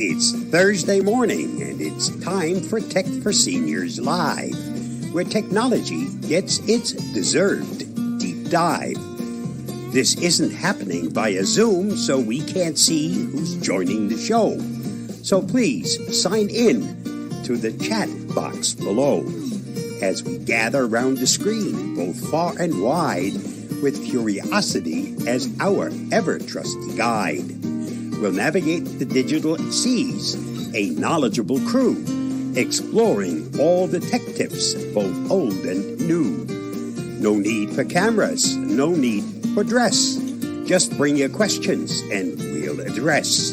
It's Thursday morning, and it's time for Tech for Seniors Live, where technology gets its deserved deep dive. This isn't happening via Zoom, so we can't see who's joining the show. So please sign in to the chat box below as we gather around the screen, both far and wide, with curiosity as our ever-trusty guide. We'll navigate the digital seas, a knowledgeable crew, exploring all the tech tips, both old and new. No need for cameras, no need for dress. Just bring your questions and we'll address.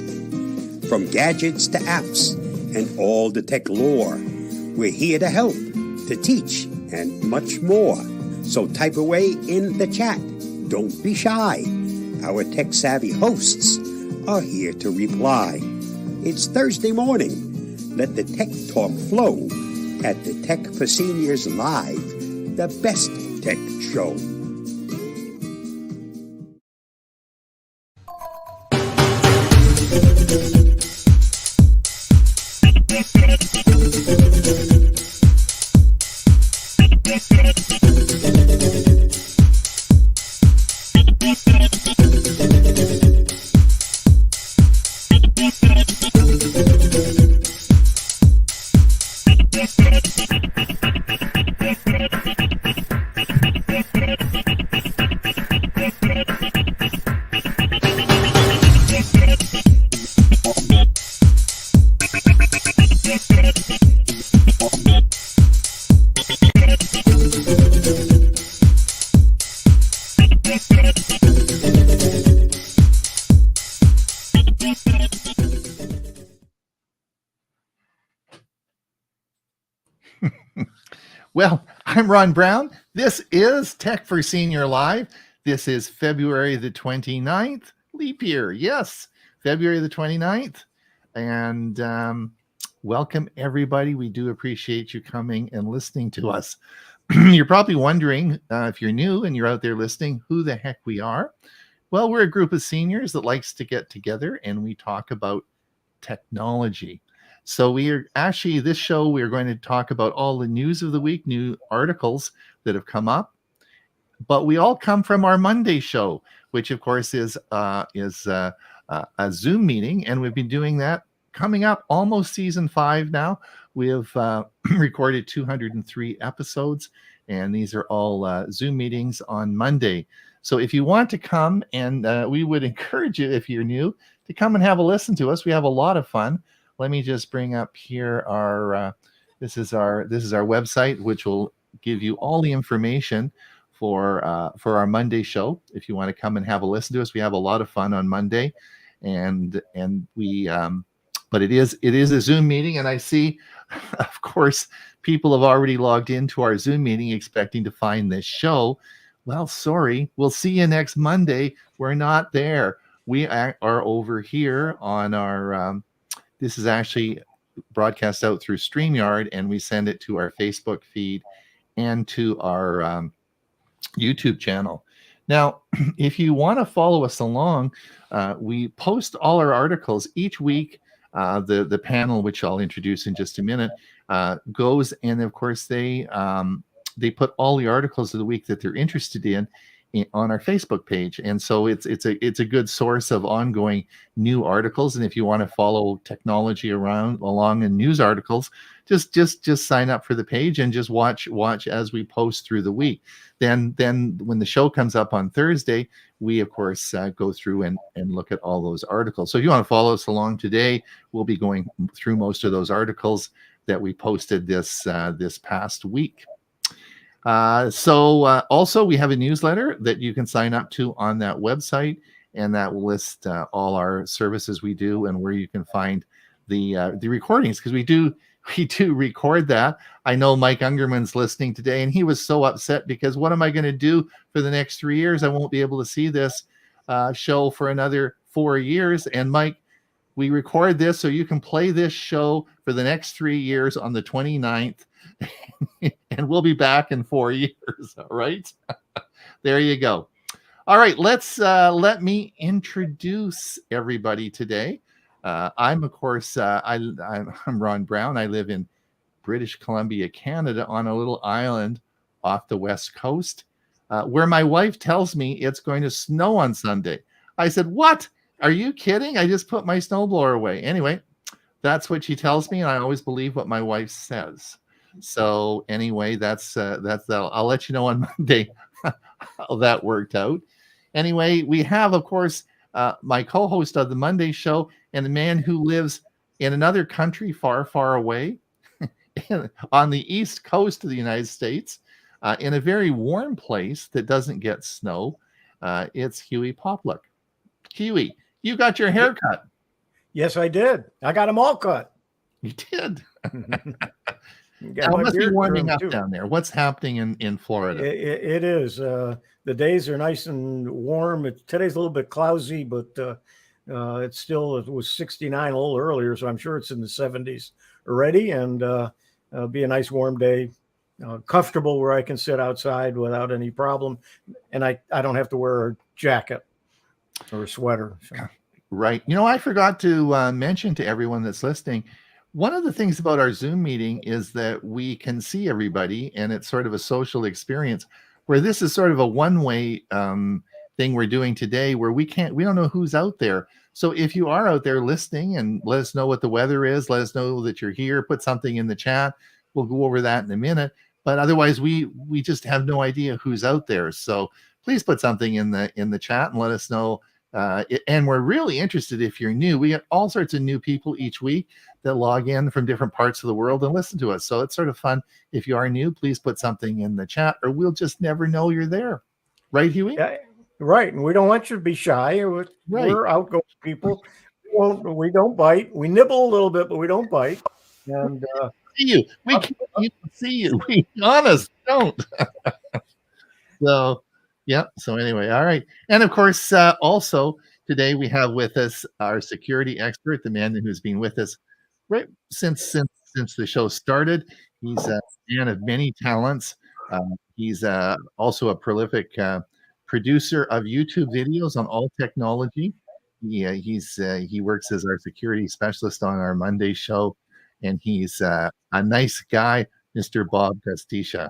From gadgets to apps and all the tech lore, we're here to help, to teach, and much more. So type away in the chat. Don't be shy. Our tech-savvy hosts are here to reply. It's Thursday morning. Let the tech talk flow at the Tech for Seniors Live, the best tech show. Well, I'm Ron Brown. This is Tech for Senior Live. This is February the 29th, leap year. Yes, February the 29th. And welcome, everybody. We do appreciate you coming and listening to us. You're probably wondering, if you're new and you're out there listening, who the heck we are. Well, we're a group of seniors that likes to get together and we talk about technology. So we are actually, this show, we're going to talk about all the news of the week, new articles that have come up. But we all come from our Monday show, which of course is a Zoom meeting. And we've been doing that coming up almost season 5 now. We have recorded 203 episodes, and these are all Zoom meetings on Monday. So if you want to come, and we would encourage you, if you're new, to come and have a listen to us. We have a lot of fun. Let me just bring up here our this is our website, which will give you all the information for our Monday show. If you want to come and have a listen to us, we have a lot of fun on Monday, and we but it is a Zoom meeting, and I see, of course, people have already logged into our Zoom meeting expecting to find this show. Well, sorry, we'll see you next Monday. We're not there. We are over here on our. This is actually broadcast out through StreamYard, and we send it to our Facebook feed and to our YouTube channel. Now, if you want to follow us along, we post all our articles each week. The panel, which I'll introduce in just a minute, goes, and of course they put all the articles of the week that they're interested in on our Facebook page. And so it's a good source of ongoing new articles. And if you want to follow technology around along in news articles, just sign up for the page and just watch as we post through the week. Then when the show comes up on Thursday, we of course go through and look at all those articles. So if you want to follow us along today, we'll be going through most of those articles that we posted this past week. Also, we have a newsletter that you can sign up to on that website, and that will list all our services we do and where you can find the recordings, because we do record that. I know Mike Ungerman's listening today, and he was so upset because what am I going to do for the next 3 years? I won't be able to see this show for another 4 years. And Mike, we record this so you can play this show for the next 3 years on the 29th. And we'll be back in 4 years. All right. There you go. All right. Let me introduce everybody today. I'm of course, I'm Ron Brown. I live in British Columbia, Canada, on a little island off the west coast, where my wife tells me it's going to snow on Sunday. I said, "What? Are you kidding? I just put my snowblower away." Anyway, that's what she tells me, and I always believe what my wife says. So anyway, that's I'll let you know on Monday how that worked out. Anyway, we have, of course, my co-host of the Monday show, and the man who lives in another country far, far away on the east coast of the United States, in a very warm place that doesn't get snow. It's Huey Popluck. Huey, you got your hair cut. Yes, I did. I got them all cut. You did. It must be warming up down there. What's happening in Florida? It is. The days are nice and warm. Today's a little bit cloudy, but it was 69 a little earlier, so I'm sure it's in the 70s already, and be a nice warm day, comfortable where I can sit outside without any problem, and I don't have to wear a jacket or a sweater. So. Right. I forgot to mention to everyone that's listening, one of the things about our Zoom meeting is that we can see everybody, and it's sort of a social experience, where this is sort of a one-way thing we're doing today, where we don't know who's out there. So if you are out there listening, and let us know what the weather is, let us know that you're here, put something in the chat. We'll go over that in a minute. But otherwise, we just have no idea who's out there. So please put something in the chat and let us know. And we're really interested if you're new. We get all sorts of new people each week that log in from different parts of the world and listen to us. So it's sort of fun. If you are new, please put something in the chat, or we'll just never know you're there. Right, Huey? Yeah, right. And we don't want you to be shy. We're outgoing people. We don't bite. We nibble a little bit, but we don't bite. And see you. We can't even see you. We honest don't. So yeah. So anyway, all right. And of course, also today we have with us our security expert, the man who's been with us right since the show started. He's a man of many talents. He's also a prolific producer of YouTube videos on all technology. He works as our security specialist on our Monday show, and he's a nice guy, Mr. Bob Castisha.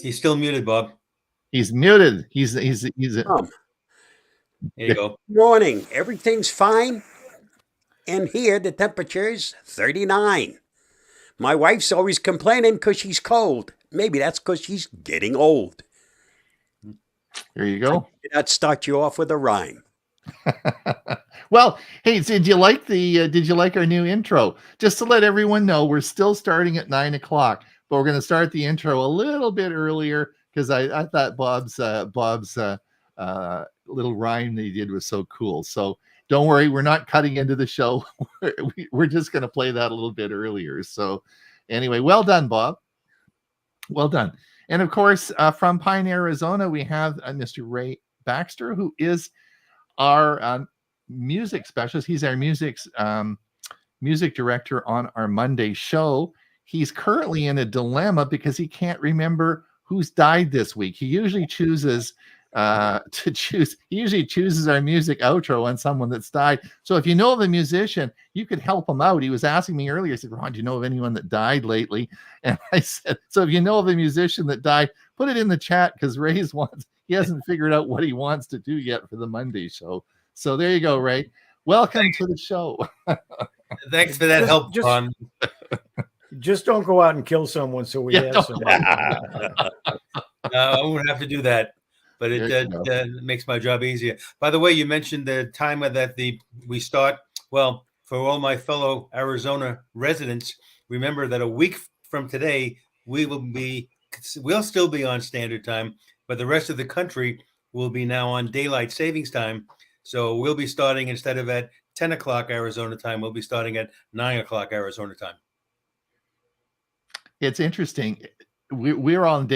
He's still muted, Bob. He's muted. He's There you go. Morning. Everything's fine. And here the temperature is 39. My wife's always complaining because she's cold. Maybe that's because she's getting old. There you go. That start you off with a rhyme. Well, hey, did you like our new intro? Just to let everyone know, we're still starting at 9 o'clock, but we're going to start the intro a little bit earlier because I thought Bob's little rhyme that he did was so cool. So don't worry, we're not cutting into the show. We're just going to play that a little bit earlier. So anyway, well done, Bob. Well done. And of course, from Pine, Arizona, we have Mr. Ray Baxter, who is our music specialist. He's our music director on our Monday show. He's currently in a dilemma because he can't remember who's died this week. He usually chooses to choose. He usually chooses our music outro on someone that's died. So if you know of a musician, you could help him out. He was asking me earlier, he said, Ron, do you know of anyone that died lately? And I said, so if you know of a musician that died, put it in the chat because Ray's wants, he hasn't figured out what he wants to do yet for the Monday show. So there you go, Ray. Welcome to the show. Thanks for that help, Ron. Just don't go out and kill someone so we have some. I won't have to do that, but it makes my job easier. By the way, you mentioned the time that we start. Well, for all my fellow Arizona residents, remember that a week from today we'll still be on standard time, but the rest of the country will be now on daylight savings time. So we'll be starting instead of at 10 o'clock Arizona time, we'll be starting at 9 o'clock Arizona time. It's interesting. We're all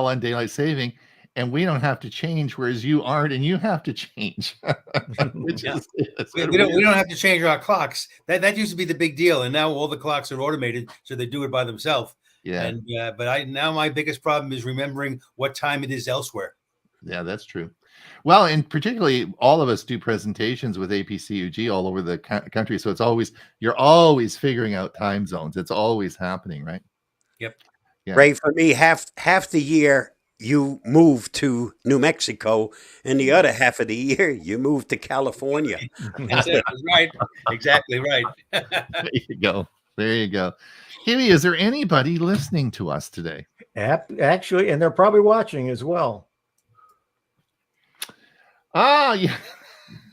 on daylight saving, and we don't have to change, whereas you aren't, and you have to change. We don't have to change our clocks. That used to be the big deal, and now all the clocks are automated, so they do it by themselves. Yeah. And but now my biggest problem is remembering what time it is elsewhere. Yeah, that's true. Well, and particularly all of us do presentations with APCUG all over the country, so you're always figuring out time zones. It's always happening, right? Yep. Yeah. Ray, for me, half the year you move to New Mexico, and the other half of the year you move to California. That's right. Exactly right. There you go. There you go. Huey, is there anybody listening to us today? Actually, and they're probably watching as well. Ah, yeah.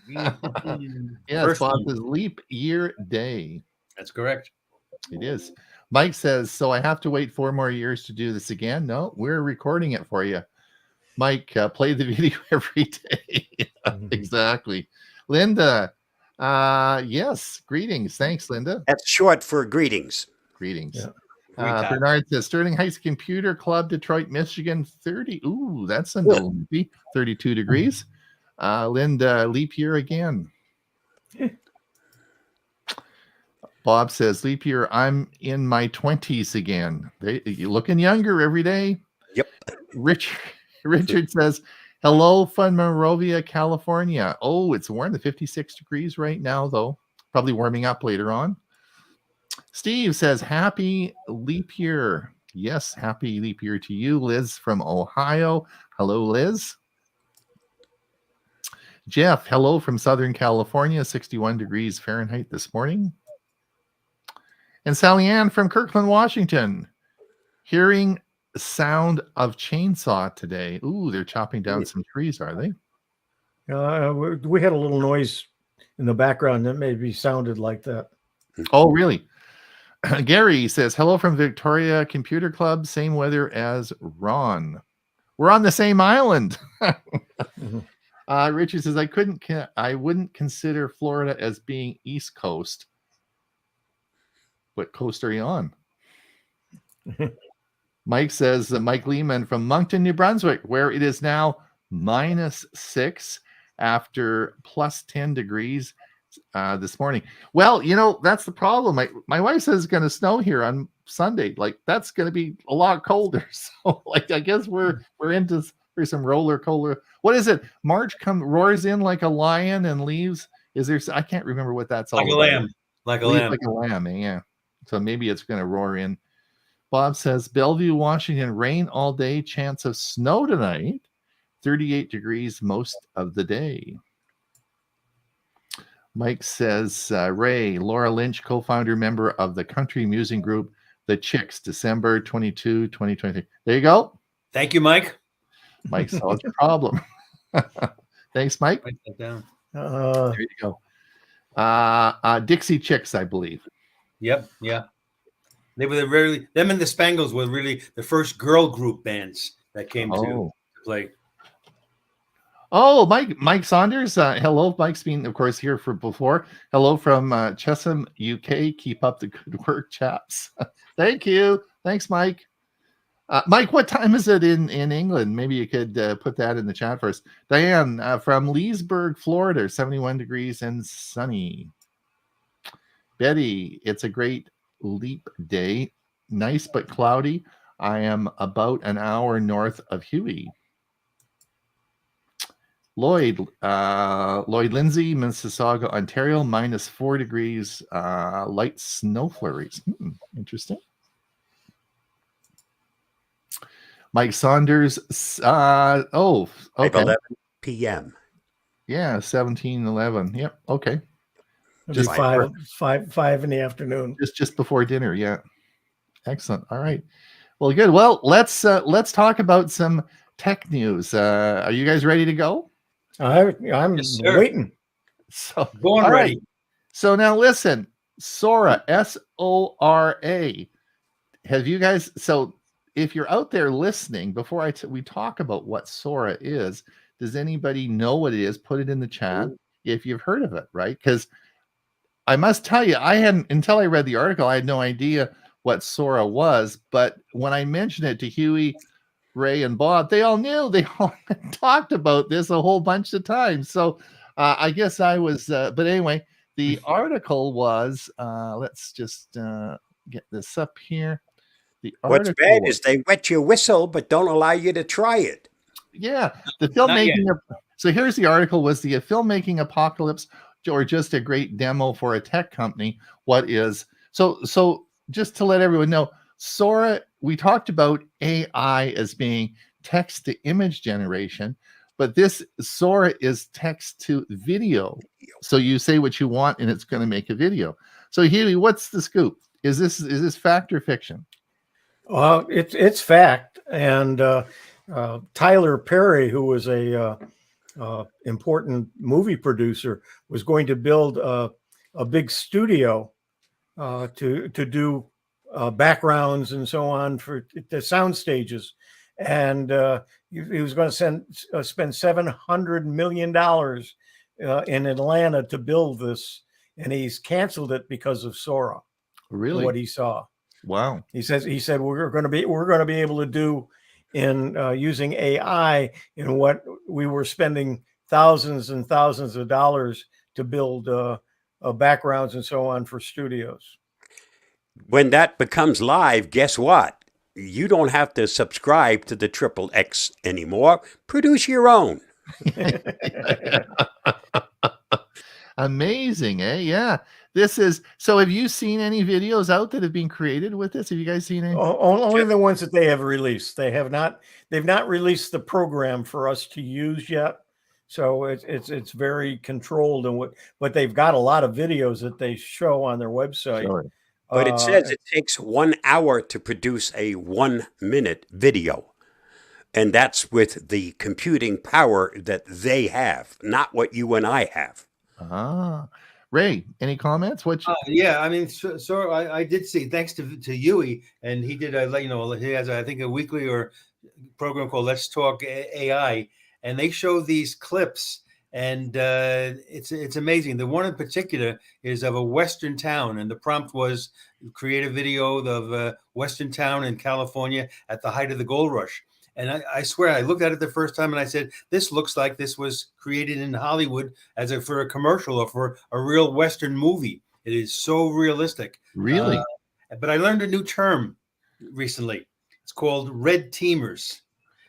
Yes, First Bob one. says leap year day. That's correct. It is. Mike says, so I have to wait 4 more years to do this again? No, we're recording it for you. Mike, play the video every day. Exactly. Linda, yes, greetings. Thanks, Linda. That's short for greetings. Greetings. Yeah. Bernard says, Sterling Heights Computer Club, Detroit, Michigan, 30. Ooh, that's a no. 32 degrees. Linda, leap year again. Bob says, leap year, I'm in my 20s again. You're looking younger every day. Yep. Richard says, hello from Monrovia, California. Oh, it's warm, 56 degrees right now, though. Probably warming up later on. Steve says, happy leap year. Yes, happy leap year to you. Liz from Ohio. Hello, Liz. Jeff, hello from Southern California, 61 degrees Fahrenheit this morning. And Sally Ann from Kirkland, Washington, hearing sound of chainsaw today. Ooh, they're chopping down some trees, are they? We had a little noise in the background that maybe sounded like that. Oh, really? Gary says, hello from Victoria Computer Club. Same weather as Ron. We're on the same island. Richard says, I wouldn't consider Florida as being East Coast. What coast are you on? Mike says, Mike Lehman from Moncton, New Brunswick, where it is now -6 after +10 degrees this morning. Well, that's the problem. My wife says it's going to snow here on Sunday. Like, that's going to be a lot colder. So, I guess we're into for some roller coaster. What is it? March roars in like a lion and leaves. I can't remember what that's all about. Like a lamb. Yeah. So maybe it's going to roar in. Bob says, Bellevue, Washington, rain all day, chance of snow tonight, 38 degrees most of the day. Mike says, Ray, Laura Lynch, co-founder, member of the country music group, The Chicks, December 22, 2023. There you go. Thank you, Mike. Mike solves the problem. Thanks, Mike. Write that down. There you go. Dixie Chicks, I believe. Yep. Yeah. They were them and the Spangles were really the first girl group bands that came to play. Oh, Mike Saunders. Hello. Mike's been, of course, here for before. Hello from Chesham, UK. Keep up the good work, chaps. Thank you. Thanks, Mike. Mike, what time is it in England? Maybe you could put that in the chat for us. Diane from Leesburg, Florida, 71 degrees and sunny. Betty, it's a great leap day. Nice but cloudy. I am about an hour north of Huey. Lloyd Lindsay, Mississauga, Ontario, -4 degrees, light snow flurries. Interesting. Mike Saunders, okay. 5:11 p.m. Yeah, 17:11. Yep. Okay. It'll be Just five in the afternoon. just before dinner. Yeah. Excellent. All right. Well, good. Well, let's talk about some tech news. Are you guys ready to go? I'm Yes, sir. waiting. So Born all ready. right. So now listen, Sora, Sora. Have you guys? So if you're out there listening, before we talk about what Sora is, does anybody know what it is? Put it in the chat if you've heard of it, right? Because I must tell you, I hadn't, until I read the article, I had no idea what Sora was. But when I mentioned it to Huey, Ray, and Bob, they all knew. They all talked about this a whole bunch of times. So I guess I was, but anyway, the article was, let's just get this up here. The What's article bad was, is they wet your whistle, but don't allow you to try it. yeah, the Not yet. filmmaking. So here's the article: was the filmmaking apocalypse or just a great demo for a tech company? What is so? Just to let everyone know, Sora. We talked about AI as being text to image generation, but this Sora is text to video. So you say what you want, and it's going to make a video. So Huey, what's the scoop? Is this fact or fiction? It's fact. And Tyler Perry, who was a important movie producer, was going to build a big studio to do backgrounds and so on for the sound stages, and he was going to spend $700 million in Atlanta to build this, and he's canceled it because of Sora. Really? What he saw. Wow. He said we're going to be able to do in using AI in what we were spending thousands and thousands of dollars to build backgrounds and so on for studios. When that becomes live, guess what? You don't have to subscribe to the XXX anymore. Produce your own. Amazing, eh? Yeah. This is so. Have you seen any videos out that have been created with this? Have you guys seen any? Only the ones that they have released. They've not released the program for us to use yet. So it's very controlled, and but they've got a lot of videos that they show on their website. Sure. But it says it takes 1 hour to produce a 1-minute video. And that's with the computing power that they have, not what you and I have. Ray, any comments? Yeah, I mean, so I did see, thanks to Huey, and he did he has I think a weekly or program called Let's Talk AI, and they show these clips, and it's amazing. The one in particular is of a Western town, and the prompt was create a video of a Western town in California at the height of the gold rush. And I swear, I looked at it the first time and I said, this looks like this was created in Hollywood for a commercial or for a real Western movie. It is so realistic. Really? But I learned a new term recently. It's called red teamers.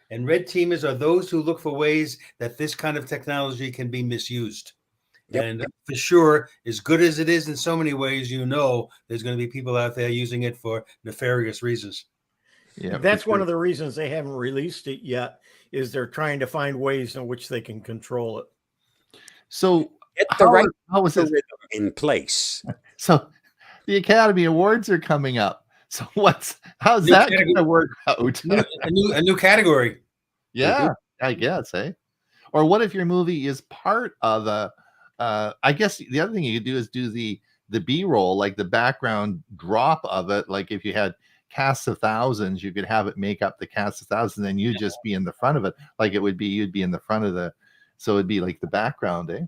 And red teamers are those who look for ways that this kind of technology can be misused. Yep. And for sure, as good as it is in so many ways, there's going to be people out there using it for nefarious reasons. Yeah, that's one of the reasons they haven't released it yet, is they're trying to find ways in which they can control it. So get the right algorithm in place. So the Academy Awards are coming up. So how's that going to work out? a new category. Yeah, I guess, eh? Or what if your movie is part of I guess the other thing you could do is do the B-roll, like the background drop of it. Like if you had casts of thousands, you could have it make up the cast of thousands, and you just be in the front of it. Like you'd be in the front of so it'd be like the background, eh?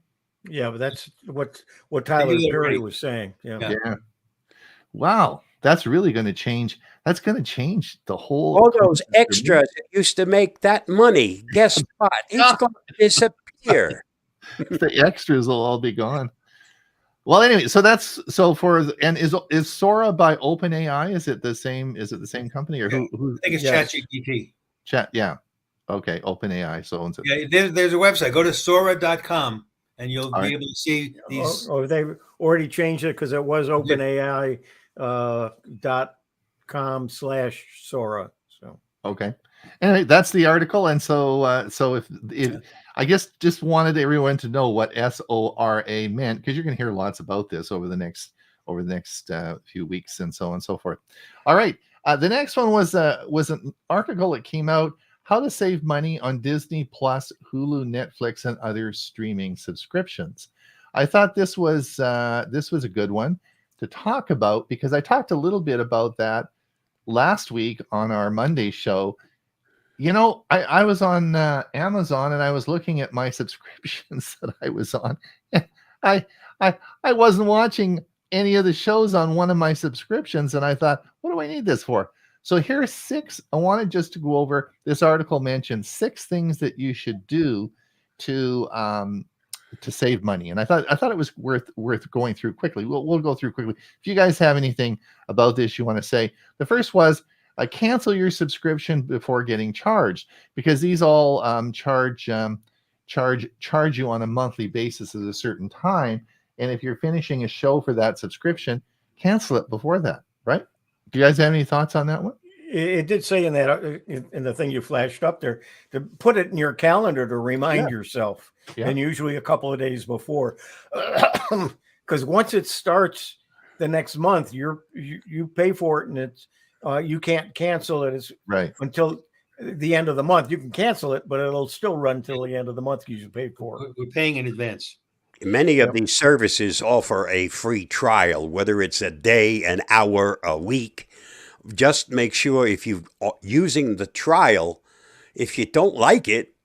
Yeah, but that's what Tyler Perry was saying. Yeah. Wow, that's really going to change. That's going to change the whole. All those extras that used to make that money, guess what? It's going to disappear. The extras will all be gone. Well, anyway, so is Sora by OpenAI? Is it the same? Is it the same company or who? I think it's ChatGPT. Chat, yeah. Okay, OpenAI. So owns it. Yeah, there's a website. Go to Sora.com and you'll All be right. able to see these. Or they've already changed it because it was OpenAI .com/Sora. So Okay. Anyway, that's the article. And so if I guess just wanted everyone to know what SORA meant, because you're going to hear lots about this over the next few weeks and so on and so forth. All right. The next one was an article that came out, how to save money on Disney Plus, Hulu, Netflix, and other streaming subscriptions. I thought this was a good one to talk about, because I talked a little bit about that last week on our Monday show. I was on Amazon and I was looking at my subscriptions that I was on. I I wasn't watching any of the shows on one of my subscriptions, and I thought, what do I need this for? So here's 6. I wanted just to go over this article mentioned 6 things that you should do to save money, and I thought it was worth going through quickly. We'll go through quickly. If you guys have anything about this you want to say, the first was cancel your subscription before getting charged, because these all charge you on a monthly basis at a certain time, and if you're finishing a show for that subscription, cancel it before that. Right? Do you guys have any thoughts on that one? it did say in that in the thing you flashed up there to put it in your calendar to remind yourself, and usually a couple of days before, because once it starts the next month, you pay for it, and it's you can't cancel it. It's right until the end of the month. You can cancel it, but it'll still run till the end of the month because you paid for it. We're paying in advance. Many of these services offer a free trial, whether it's a day, an hour, a week. Just make sure if you're using the trial, if you don't like it,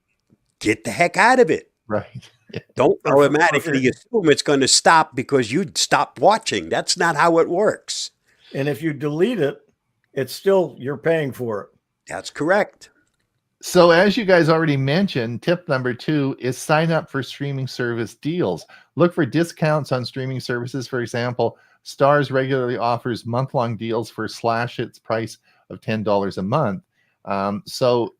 get the heck out of it. Right. Don't automatically assume it's going to stop because you stopped watching. That's not how it works. And if you delete it, it's still, you're paying for it. That's correct. So as you guys already mentioned, tip number 2 is sign up for streaming service deals. Look for discounts on streaming services. For example, Starz regularly offers month-long deals for slash its price of $10 a month. So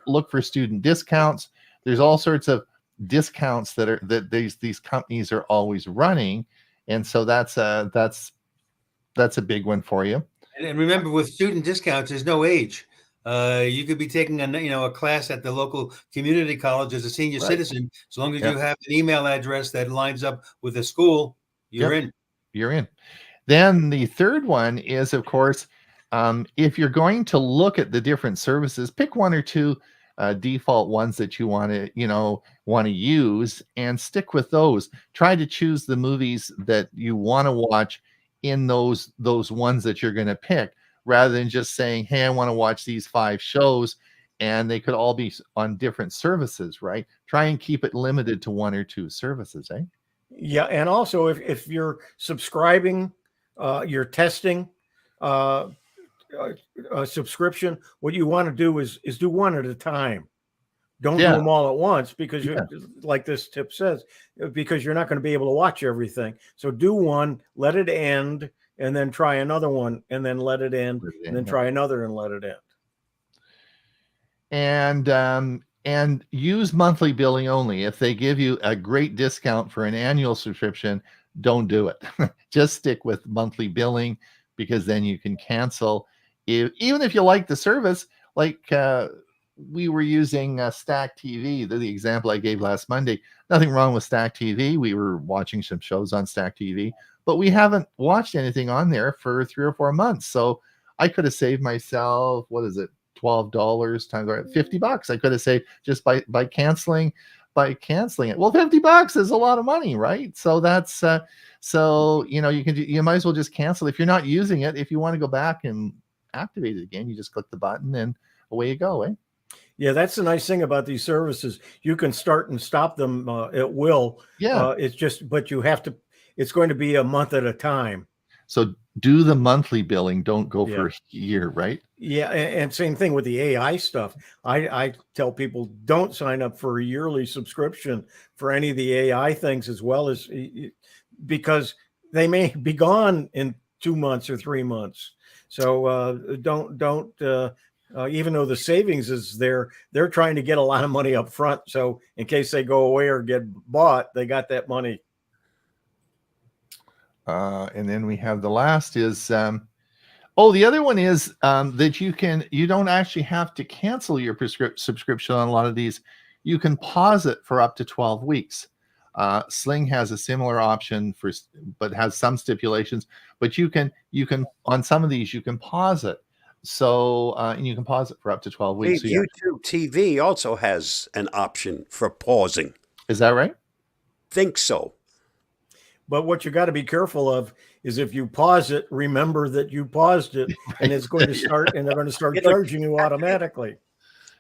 look for student discounts. There's all sorts of discounts that these companies are always running, and so that's a big one for you. And remember, with student discounts, there's no age. You could be taking a class at the local community college as a senior citizen. As long as you have an email address that lines up with the school, you're in. You're in. Then the third one is, of course, if you're going to look at the different services, pick 1 or 2 default ones that you want to use and stick with those. Try to choose the movies that you want to watch in those ones that you're going to pick, rather than just saying, hey, I want to watch these 5 shows, and they could all be on different services, right? Try and keep it limited to 1 or 2 services, eh? Yeah, and also if you're subscribing, you're testing a subscription, what you want to do is do one at a time. Don't do them all at once, because you're, like this tip says, because you're not going to be able to watch everything. So do one, let it end, and then try another one, and then let it end, and then try another and let it end. And use monthly billing only. If they give you a great discount for an annual subscription, don't do it. Just stick with monthly billing, because then you can cancel. Even if you like the service, like we were using Stack TV, the example I gave last Monday. Nothing wrong with Stack TV. We were watching some shows on Stack TV, but we haven't watched anything on there for 3 or 4 months. So I could have saved myself, what is it, $12 times $50. I could have saved just by canceling it. Well, $50 is a lot of money, right? So that's you might as well just cancel. If you're not using it, if you want to go back and activate it again, you just click the button and away you go, eh? Yeah, that's the nice thing about these services. You can start and stop them at will. Yeah. But you have to, it's going to be a month at a time. So do the monthly billing. Don't go for a year, right? Yeah, and same thing with the AI stuff. I tell people, don't sign up for a yearly subscription for any of the AI things, as well as, because they may be gone in 2 months or 3 months. So don't even though the savings is there, they're trying to get a lot of money up front. So in case they go away or get bought, they got that money. And then we have the last is, the other one is that you don't actually have to cancel your subscription on a lot of these. You can pause it for up to 12 weeks. Sling has a similar option but has some stipulations, but you can on some of these, you can pause it. So, and you can pause it for up to 12 weeks. So YouTube TV also has an option for pausing. Is that right? Think so. But what you got to be careful of is if you pause it, remember that you paused it, and it's going to start, and they're going to start charging you automatically.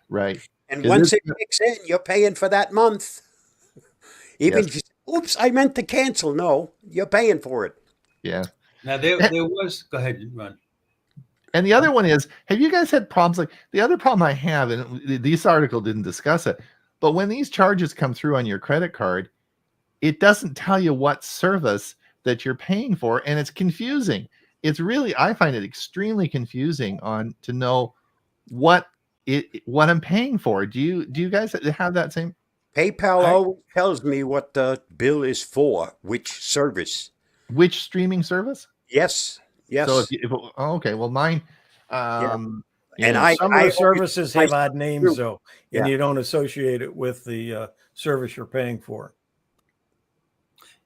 Right. And once it kicks in, you're paying for that month. Even if you say, oops, I meant to cancel. No, you're paying for it. Yeah. Now there was. Go ahead, Ron. And the other one is, have you guys had problems? Like the other problem I have, and this article didn't discuss it, but when these charges come through on your credit card, it doesn't tell you what service that you're paying for, and it's confusing. It's really, I find it extremely confusing to know what I'm paying for. Do you guys have that same? PayPal always tells me what the bill is for, which service. Which streaming service? Yes. So okay, well mine, and some of the services have odd names though, and you don't associate it with the service you're paying for.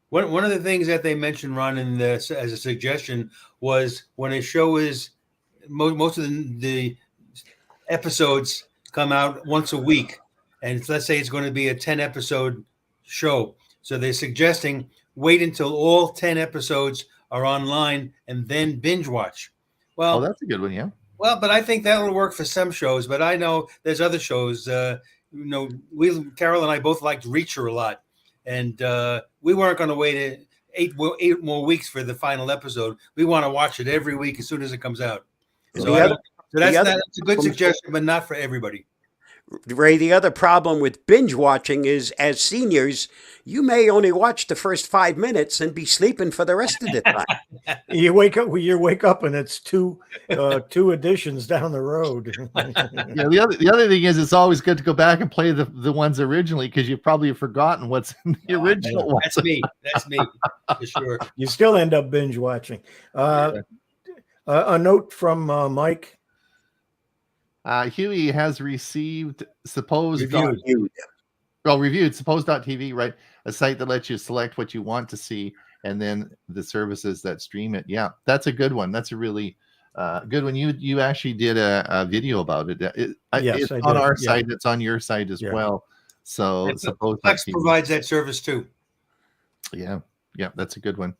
One of the things that they mentioned, Ron, in this as a suggestion was when a show is most of the episodes come out once a week, and let's say it's going to be a 10-episode show. So they're suggesting wait until all 10 episodes are online and then binge watch. Well, that's a good one, yeah. Well, but I think that will work for some shows. But I know there's other shows. Carol and I both liked Reacher a lot, and we weren't going to wait eight more weeks for the final episode. We want to watch it every week as soon as it comes out. So that's a good suggestion, but not for everybody. Ray, the other problem with binge watching is, as seniors, you may only watch the first 5 minutes and be sleeping for the rest of the time. You wake up and it's two editions down the road. Yeah, the other thing is, it's always good to go back and play the ones originally, because you've probably forgotten what's in the original one. That's me for sure. You still end up binge watching. A note from Mike. Huey has received reviewed suppose.tv, right? A site that lets you select what you want to see, and then the services that stream it. Yeah, that's a good one. That's a really good one. You actually did a video about it. Yes, it's on our site. It's on your site as well. So Flex provides that service too. Yeah, that's a good one.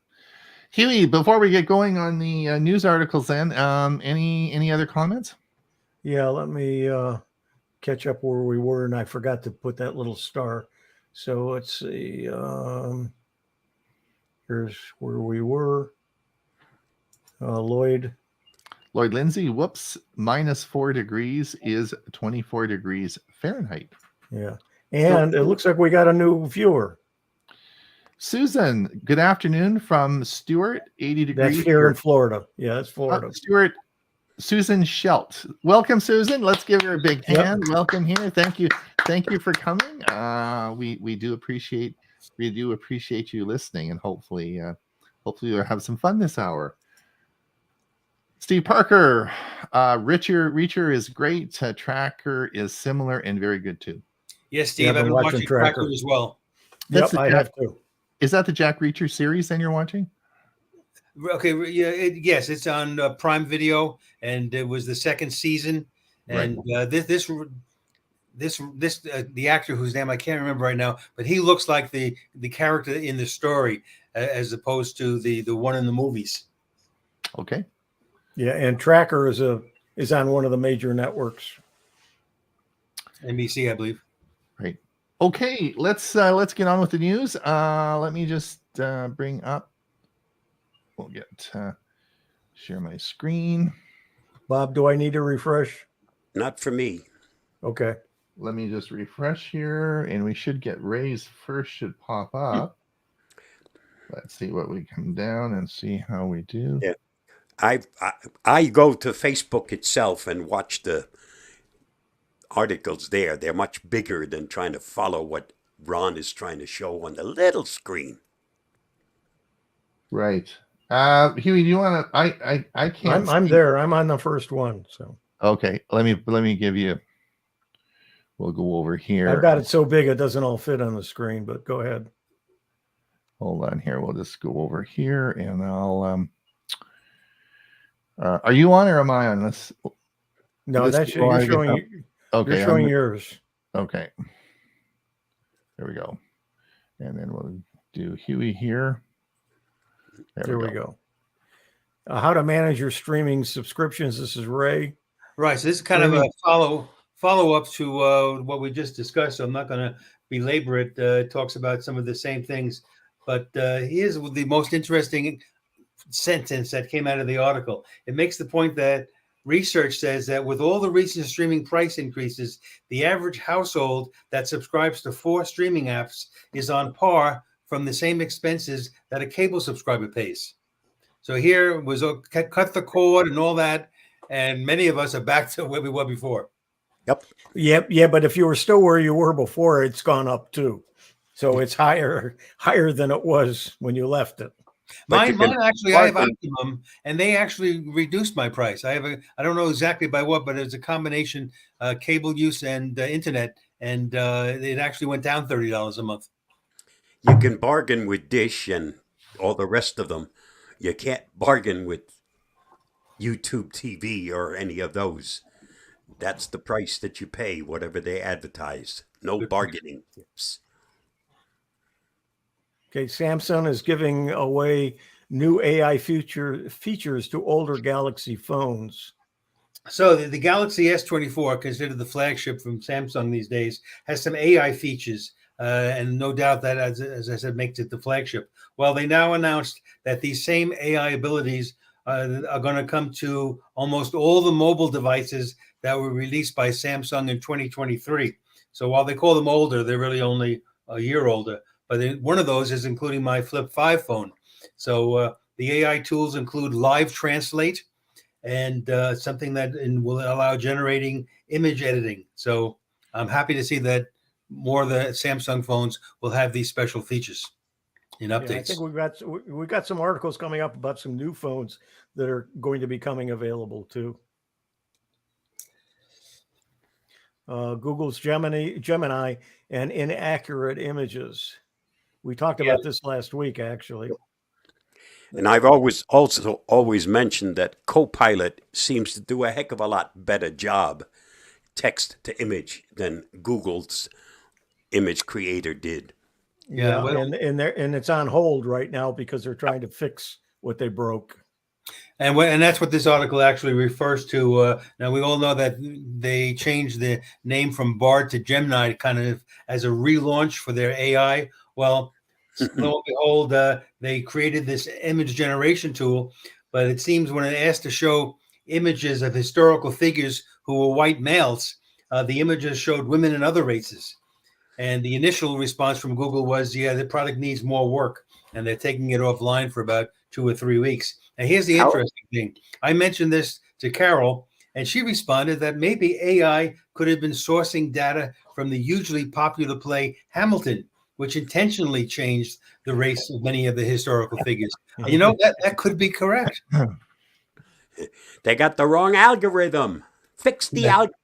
Huey, before we get going on the news articles, then any other comments? Yeah, let me catch up where we were, and I forgot to put that little star. So let's see. Here's where we were. Lloyd Lindsay, whoops, -4 degrees is 24 degrees Fahrenheit. Yeah, and it looks like we got a new viewer. Susan, good afternoon from Stuart, 80 degrees. That's here in Florida. Yeah, it's Florida. Stuart. Susan Schelt. Welcome, Susan. Let's give her a big hand. Yep. Welcome here. Thank you for coming. We do appreciate you listening, and hopefully you'll have some fun this hour. Steve Parker, Reacher is great. Tracker is similar and very good too. Yes, Steve, I've been watching Tracker as well. I have too. Is that the Jack Reacher series then you're watching? Okay, yeah, yes, it's on Prime Video, and it was the second season. And right. The actor whose name I can't remember right now, but he looks like the character in the story as opposed to the one in the movies. Okay. Yeah, and Tracker is on one of the major networks. NBC, I believe. Right. Okay, let's get on with the news. Let me just bring up. We'll get share my screen. Bob, do I need to refresh? Not for me. Okay. Let me just refresh here, and we should get Ray's first should pop up. Let's see what we come down and see how we do. Yeah, I go to Facebook itself and watch the articles there. They're much bigger than trying to follow what Ron is trying to show on the little screen. Right. Huey, do you want to? I can't. I'm there. I'm on the first one. So okay. Let me give you. We'll go over here. I've got it so big it doesn't all fit on the screen. But go ahead. Hold on here. We'll just go over here, and I'll. Are you on or am I on? Let's. No, that's you're showing. Okay, you're showing yours. Okay. There we go. And then we'll do Huey here. There we go. How to manage your streaming subscriptions. This is Ray. Right. So this is kind of a follow up to what we just discussed. So I'm not going to belabor it. It talks about some of the same things. But here's the most interesting sentence that came out of the article. It makes the point that research says that with all the recent streaming price increases, the average household that subscribes to 4 streaming apps is on par from the same expenses that a cable subscriber pays. So here was cut the cord and all that, and many of us are back to where we were before. Yep. Yeah, but if you were still where you were before, it's gone up too. So it's higher than it was when you left it. Mine actually, I have Optimum, and they actually reduced my price. I don't know exactly by what, but it's a combination cable use and internet, and it actually went down $30 a month. You can bargain with Dish and all the rest of them. You can't bargain with YouTube TV or any of those. That's the price that you pay, whatever they advertise. No bargaining tips. Okay, Samsung is giving away new AI features to older Galaxy phones. So the Galaxy S24, considered the flagship from Samsung these days, has some AI features, and no doubt that, as I said, makes it the flagship. Well, they now announced that these same AI abilities are going to come to almost all the mobile devices that were released by Samsung in 2023. So while they call them older, they're really only a year older. But one of those is including my Flip 5 phone. So the AI tools include live translate and something that will allow generating image editing. So I'm happy to see that more of the Samsung phones will have these special features in updates. Yeah, I think we've got some articles coming up about some new phones that are going to be coming available too. Google's Gemini and inaccurate images. We talked about this last week, actually. And I've always mentioned that Copilot seems to do a heck of a lot better job text to image than Google's image creator did. Yeah, well, and it's on hold right now because they're trying to fix what they broke. And that's what this article actually refers to. Now, we all know that they changed the name from Bard to Gemini kind of as a relaunch for their AI. Well, lo and behold, they created this image generation tool, but it seems when it asked to show images of historical figures who were white males, the images showed women and other races. And the initial response from Google was, yeah, the product needs more work, and they're taking it offline for about 2 or 3 weeks. And here's the interesting thing. I mentioned this to Carol, and she responded that maybe AI could have been sourcing data from the hugely popular play Hamilton, which intentionally changed the race of many of the historical figures. You know, that could be correct. They got the wrong algorithm. Fix the algorithm.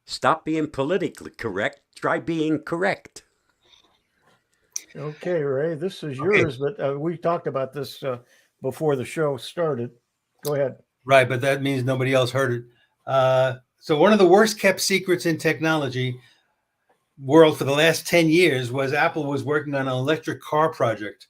Stop being politically correct. Try being correct. Okay, Ray, this is yours, but we talked about this before the show started. Go ahead. Right, but that means nobody else heard it. So one of the worst kept secrets in technology world for the last 10 years was Apple was working on an electric car project.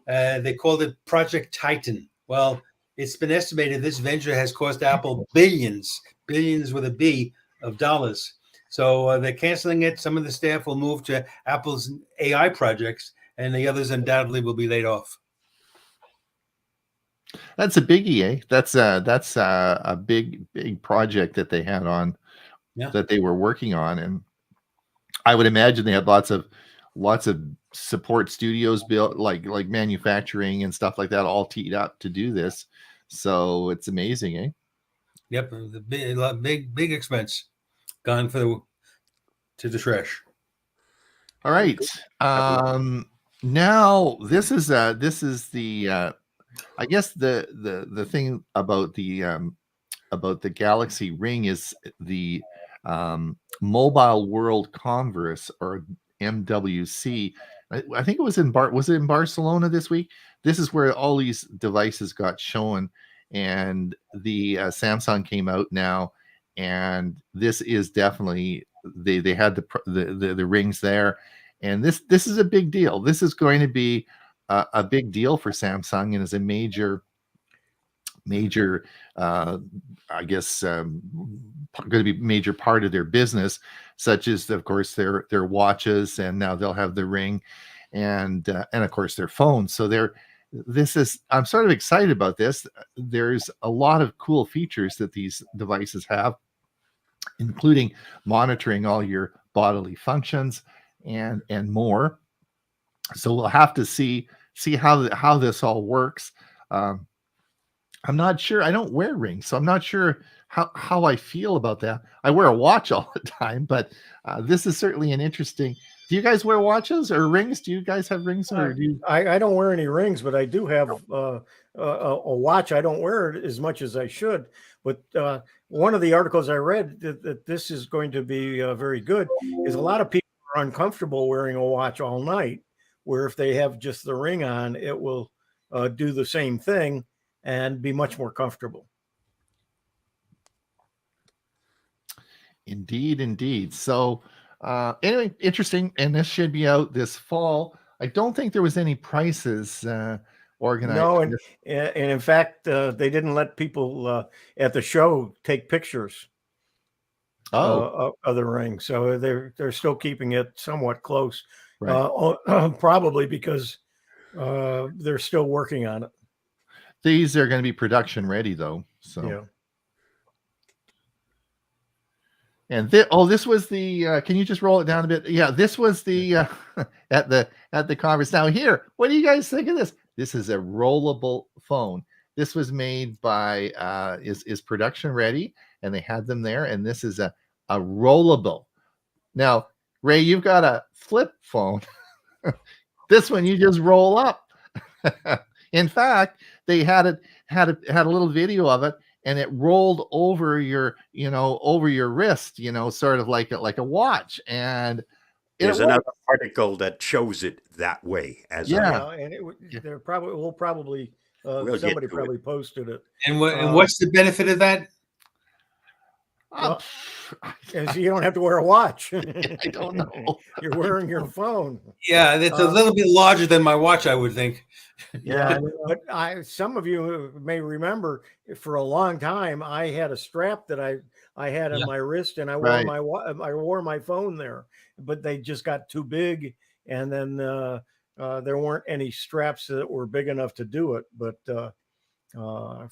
They called it Project Titan. Well, it's been estimated this venture has cost Apple billions with a B, of dollars. So they're canceling it. Some of the staff will move to Apple's AI projects, and the others undoubtedly will be laid off. That's a biggie, eh? That's a big project that they had on, that they were working on, and I would imagine they had lots of support studios built, like manufacturing and stuff like that, all teed up to do this. So it's amazing, eh? Yep, the big expense gone to the trash. All right. Now this is the I guess the thing about the Galaxy Ring is the Mobile World Congress, or MWC. I think it was was it in Barcelona this week? This is where all these devices got shown, and the Samsung came out now, and this is definitely they had the rings there, and this is a big deal. This is going to be a big deal for Samsung, and is a major I guess going to be major part of their business, such as of course their watches, and now they'll have the ring, and of course their phones. So I'm sort of excited about this. There's a lot of cool features that these devices have, including monitoring all your bodily functions and more. So we'll have to see how this all works. I'm not sure. I don't wear rings, so I'm not sure how I feel about that. I wear a watch all the time, but this is certainly an interesting. Do you guys wear watches or rings? Do you guys have rings, or do you? I don't wear any rings, but I do have a watch. I don't wear it as much as I should. But one of the articles I read that this is going to be very good is a lot of people are uncomfortable wearing a watch all night, where if they have just the ring on, it will do the same thing and be much more comfortable. Indeed. So anyway, interesting. And this should be out this fall. I don't think there was any prices organized. No, and in fact, they didn't let people at the show take pictures of the ring. So they're still keeping it somewhat close, right. Probably because they're still working on it. These are going to be production ready, though. So, yeah. And this was the. Can you just roll it down a bit? Yeah, this was the at the conference. Now here, what do you guys think of this? This is a rollable phone. This was made by is production ready, and they had them there. And this is a rollable. Now, Ray, you've got a flip phone. This one you just roll up. In fact, they had a little video of it, and it rolled over your wrist, sort of like a watch. And there's another article that shows it that way as and there probably somebody probably posted it. And what's the benefit of that? Well, you don't have to wear a watch. I don't know. You're wearing your phone. Yeah, it's a little bit larger than my watch, I would think. Yeah, but some of you may remember for a long time I had a strap that I had on my wrist, and I wore my phone there, but they just got too big, and then there weren't any straps that were big enough to do it. But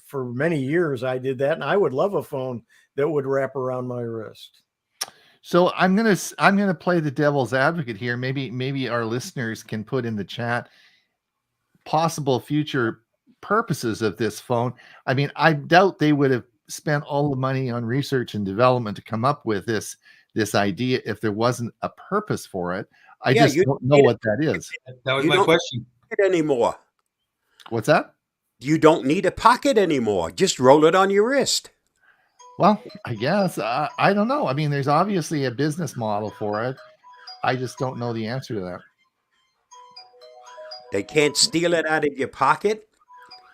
for many years I did that, and I would love a phone that would wrap around my wrist. So I'm gonna play the devil's advocate here. Maybe our listeners can put in the chat possible future purposes of this phone. I mean, I doubt they would have spent all the money on research and development to come up with this idea if there wasn't a purpose for it. I just don't know what that is. That was my question. Anymore. What's that? You don't need a pocket anymore. Just roll it on your wrist. Well, I guess. I don't know. I mean, there's obviously a business model for it. I just don't know the answer to that. They can't steal it out of your pocket.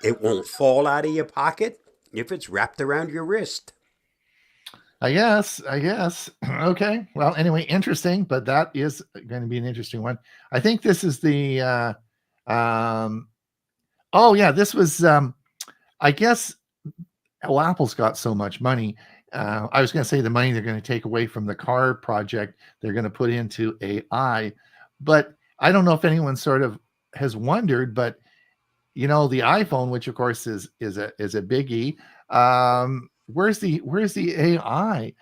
It won't fall out of your pocket if it's wrapped around your wrist. I guess. Okay. Well, anyway, interesting, but that is going to be an interesting one. I think this is the this was I guess Apple's got so much money. I was going to say the money they're going to take away from the car project, they're going to put into AI. But I don't know if anyone sort of has wondered, but the iPhone, which of course is a biggie, where's the AI?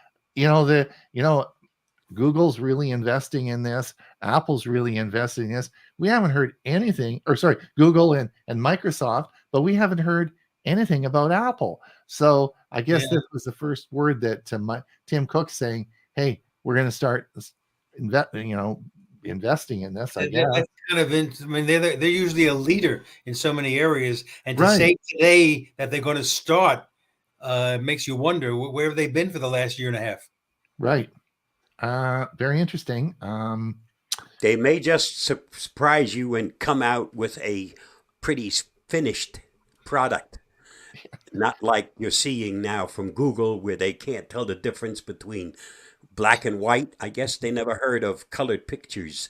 Google's really investing in this. Apple's really investing in this. We haven't heard anything, or sorry, Google and Microsoft, but we haven't heard anything about Apple. So I guess Yeah. this was the first word that Tim Cook saying, "Hey, we're going to start investing in this." I guess That's kind of I mean, they're usually a leader in so many areas, and to Right. say today that they're going to start makes you wonder where have they been for the last year and a half. Right. Very interesting. They may just surprise you and come out with a pretty finished product. Not like you're seeing now from Google, where they can't tell the difference between black and white. I guess they never heard of colored pictures.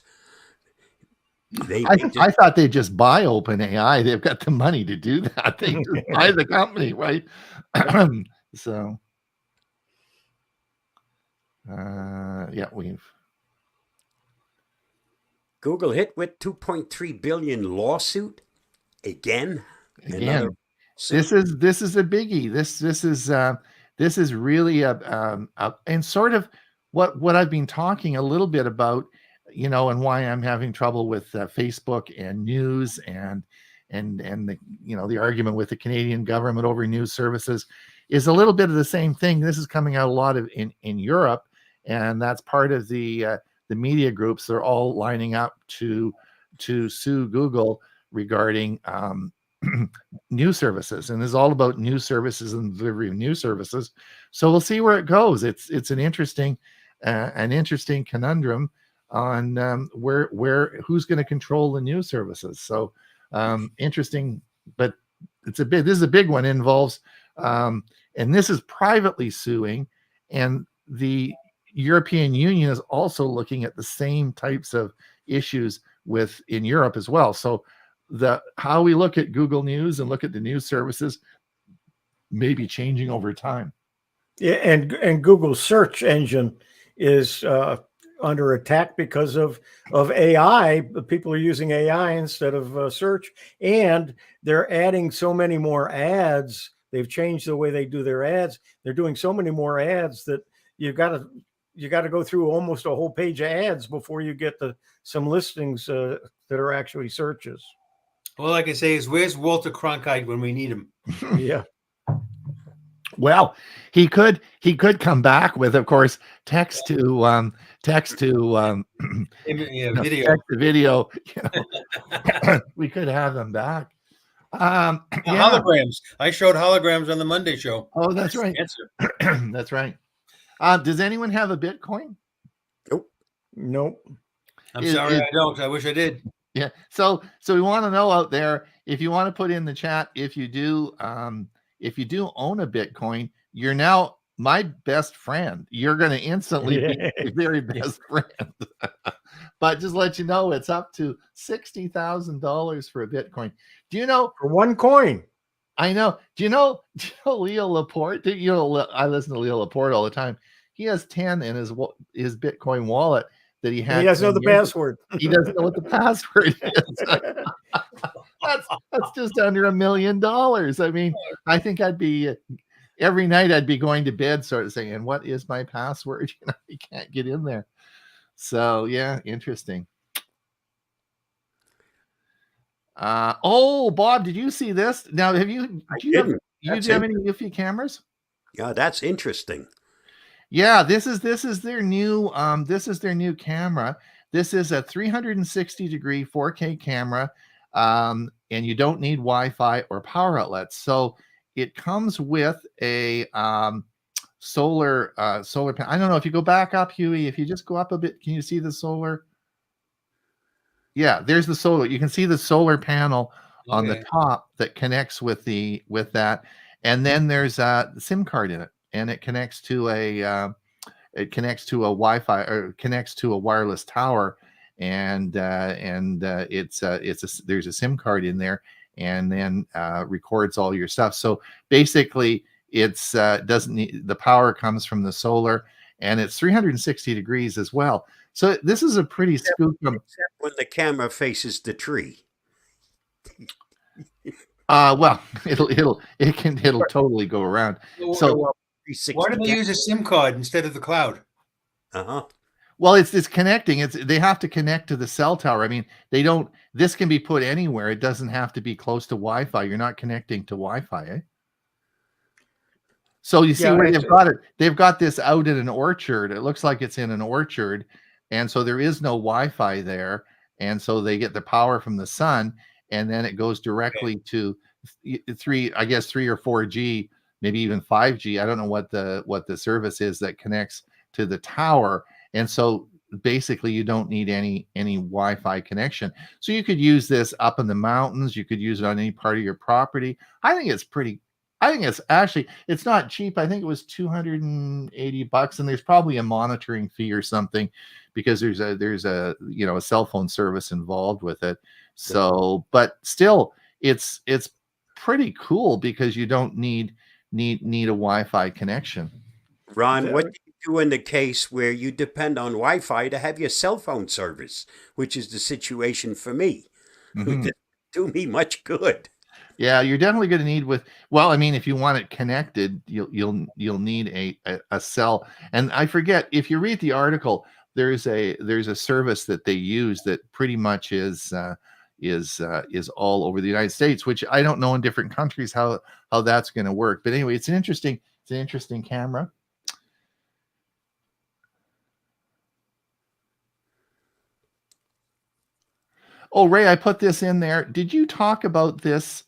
They may just, I thought they'd just buy OpenAI. They've got the money to do that. They just buy the company, right? So, yeah, Google hit with 2.3 billion lawsuit again. Another suit. this is a biggie. This is really and sort of what I've been talking a little bit about, and why I'm having trouble with Facebook and news and the the argument with the Canadian government over news services is a little bit of the same thing. This is coming out a lot of in Europe, and that's part of the media groups. They're all lining up to sue Google regarding news services, and it's all about news services and delivery of news services. So we'll see where it goes. It's an interesting conundrum on where who's going to control the news services. So interesting, but this is a big one. It involves and this is privately suing, and the European Union is also looking at the same types of issues in Europe as well. So how we look at Google News and look at the news services may be changing over time. Yeah, and Google's search engine is under attack because of AI. People are using AI instead of search, and they're adding so many more ads. They've changed the way they do their ads. They're doing so many more ads that you got to go through almost a whole page of ads before you get some listings that are actually searches. All I can say is, where's Walter Cronkite when we need him? Yeah. Well, he could come back with, of course, text to video. Text to video. We could have them back. Holograms. I showed holograms on the Monday show. Oh, that's right. That's right. Does anyone have a Bitcoin? Nope. I'm sorry, I don't. I wish I did. Yeah. So we want to know out there, if you want to put in the chat, if you do own a Bitcoin, you're now my best friend. You're going to instantly be my very best friend. But just let you know, it's up to $60,000 for a Bitcoin. Do you know, for one coin? I know. Do you know Leo Laporte? I listen to Leo Laporte all the time. He has 10 in his Bitcoin wallet that he had. He doesn't know the password. He doesn't know what the password is. That's just under $1 million. I mean, I think every night I'd be going to bed sort of saying, what is my password? You can't get in there. So yeah, interesting. Bob, did you see this? Now, do you have any Eufy cameras? Yeah, that's interesting. Yeah, this is their new camera. This is a 360-degree 4K camera, and you don't need Wi-Fi or power outlets. So it comes with a solar panel. I don't know if you go back up, Huey. If you just go up a bit, can you see the solar? Yeah, there's the solar. You can see the solar panel on the top that connects with that, and then there's a SIM card in it, and it connects to a Wi-Fi, or connects to a wireless tower, and there's a SIM card in there, and then records all your stuff. So basically, it's doesn't need, the power comes from the solar, and it's 360 degrees as well. So this is a pretty scoop. Except when the camera faces the tree. Well, it'll totally go around. So why do they use a SIM card instead of the cloud? Well, it's connecting. They have to connect to the cell tower. I mean, they don't. This can be put anywhere. It doesn't have to be close to Wi-Fi. You're not connecting to Wi-Fi, eh? So you see Yeah, where they've got it. They've got this out in an orchard. It looks like it's in an orchard, and so there is no Wi-Fi there. And so they get the power from the sun, and then it goes directly to I guess 3 or 4G, maybe even 5G. I don't know what the service is that connects to the tower. And so basically you don't need any Wi-Fi connection. So you could use this up in the mountains. You could use it on any part of your property. I think it's actually, it's not cheap. I think it was $280, and there's probably a monitoring fee or something because there's a a cell phone service involved with it. So, but still, it's pretty cool because you don't need a Wi-Fi connection. Ron, what do you do in the case where you depend on Wi-Fi to have your cell phone service, which is the situation for me? It doesn't do me much good. Yeah, you're definitely going to need I mean, if you want it connected, you'll need a cell. And I forget, if you read the article, there's a service that they use that pretty much is all over the United States, which I don't know in different countries how that's going to work. But anyway, it's an interesting camera. Oh, Ray, I put this in there. Did you talk about this?